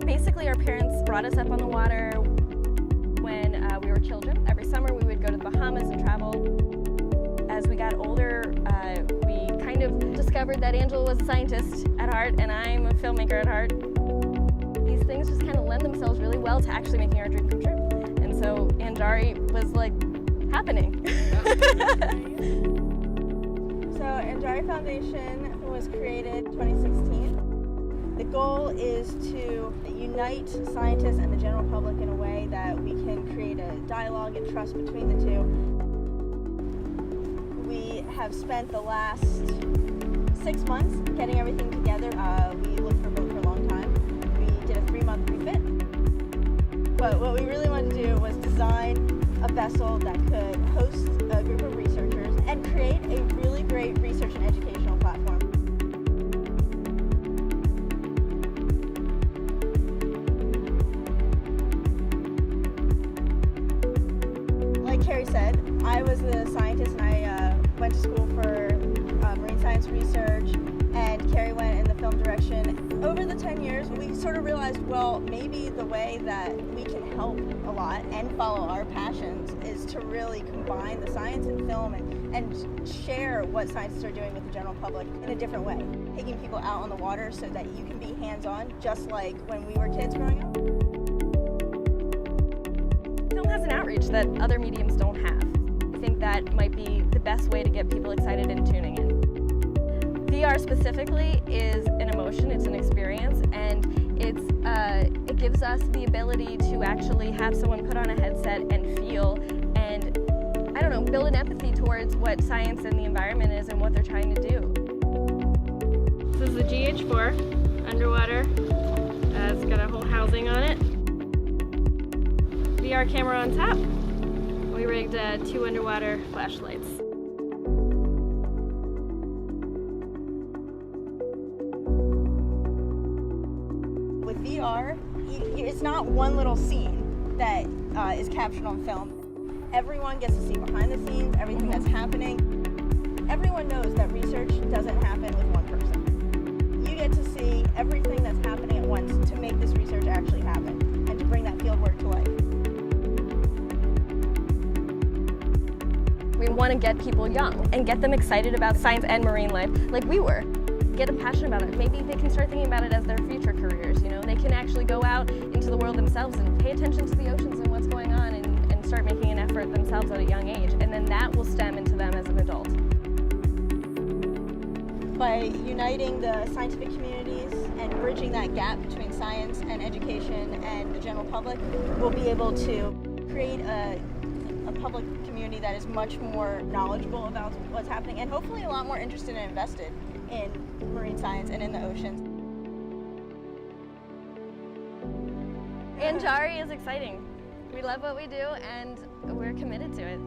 Basically, our parents brought us up on the water when we were children. Every summer we would go to the Bahamas and travel. As we got older, we kind of discovered that Angela was a scientist at heart and I'm a filmmaker at heart. These things just kind of lend themselves really well to actually making our dream come true. And so ANGARI was like happening. So ANGARI Foundation was created in 2016. The goal is to unite scientists and the general public in a way that we can create a dialogue and trust between the two. We have spent the last 6 months getting everything together. We looked for a boat for a long time. We did a 3-month refit. But what we really wanted to do was design a vessel that could host a group of researchers and create a really great research and educational platform. Like Carrie said, I was a scientist and I went to school for marine science research, and Carrie went in the film direction. Over the 10 years, we sort of realized, well, maybe the way that we can help a lot and follow our passions is to really combine the science and film and share what scientists are doing with the general public in a different way. Taking people out on the water so that you can be hands-on, just like when we were kids growing up. Film has an outreach that other mediums don't have. I think that might be the best way to get people excited and tuning in. VR specifically is an emotion, it's an experience, and it gives us the ability to actually have someone put on a headset and feel and, I don't know, build an empathy towards what science and the environment is and what they're trying to do. This is the GH4 underwater. It's got a whole housing on it. VR camera on top. We rigged 2 underwater flashlights. With VR, it's not one little scene that is captured on film. Everyone gets to see behind the scenes, everything that's happening. Everyone knows that research doesn't happen with one person. You get to see everything that's happening at once to make this research actually happen and to bring that field work to life. We want to get people young and get them excited about science and marine life like we were. Get them passionate about it. Maybe they can start thinking about it as their future careers, you know? They can actually go out into the world themselves and pay attention to the oceans and what's going on and start making an effort themselves at a young age. And then that will stem into them as an adult. By uniting the scientific communities and bridging that gap between science and education and the general public, we'll be able to create a public community that is much more knowledgeable about what's happening and hopefully a lot more interested and invested in marine science and in the oceans. ANGARI is exciting. We love what we do and we're committed to it.